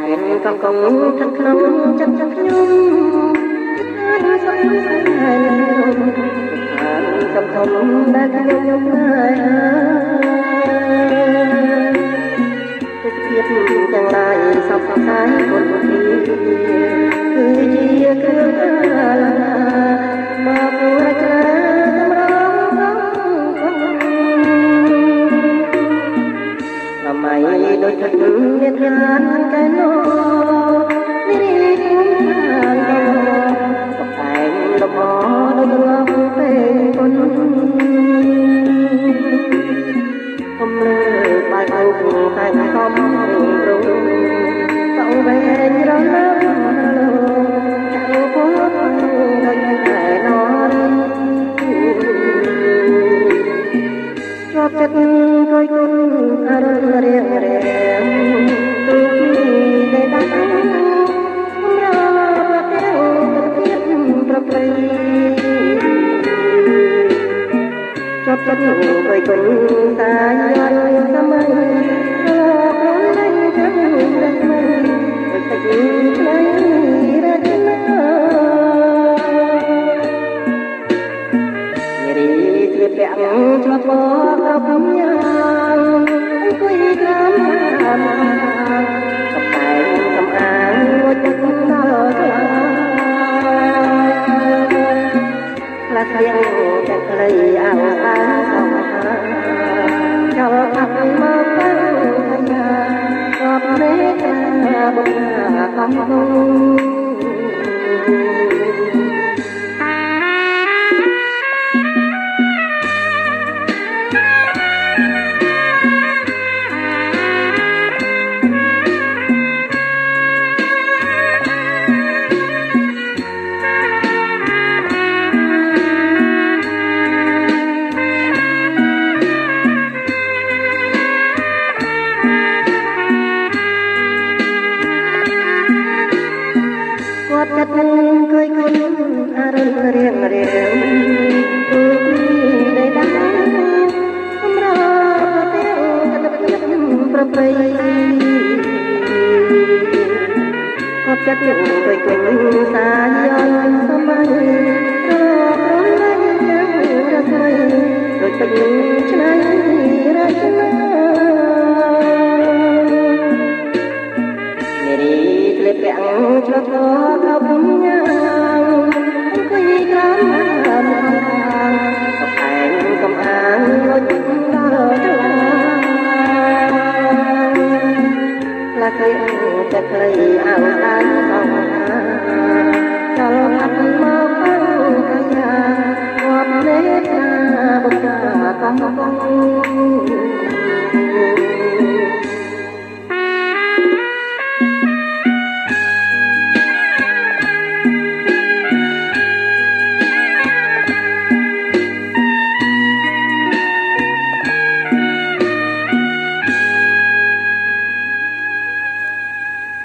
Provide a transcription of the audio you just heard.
មានកំកងថឹកក្នុងចិត្តខ្ញុំហើយសុខស្នេហ៍សំធំដែលខ្ញុំហើយទុកទៀតទាំងឡាយសពស្ដាយគុណទីគឺជាគ្រឿងមកពួរច្រាសម្រងសម័យដូចទឹកមានរានកែណោនេះគុំខាងបតែងលំអដូចរងពេលគុណគុំលើបាយអោបតែខំរងបោវែងរងចាក់ពោះដូចតែណរជាប់ចិត្តគយគុណអរុណរៀងទូមីដែលដាក់រប្រកែវទៀតប្រព្រៃជាប់ចិត្តគយគុណតាយល់សម័យប្រលៃទាំងរស្មីដូចតែឆ្លៃរចនារីស្លៀកពាក់ឆ្លប់ក្រពំយ៉ាងអង្គុយក្រោមកំតែងសំអាងមួយទឹកដល់ស្លាផ្លាស់ស្ទៀងទាំងខ្លីអោសាសំហាចូលអត់មកបានកញ្ញារាប់មេត្តាបុព្វាកំពុងចិត្តគយគុណអរុណរៀងទូមីដែលដាក់សម្រាប់ប្រទៀវប្រព្រៃអត់ចិត្តគយគុណសាយល់សម័យរលែងទាំងរស្មីដូចពេញឆ្នៃរចនាស្លៀកពាក់ឆ្លប់ក្រពំយ៉ាងអង្គុយក្រោមកំតែងសំអាងដូចដល់ឆ្លាផ្លាស់គេតែខ្លីអោសានសំហាចូលអត់មកអង្គកញ្ញារាប់លេខបុព្វាកំពុង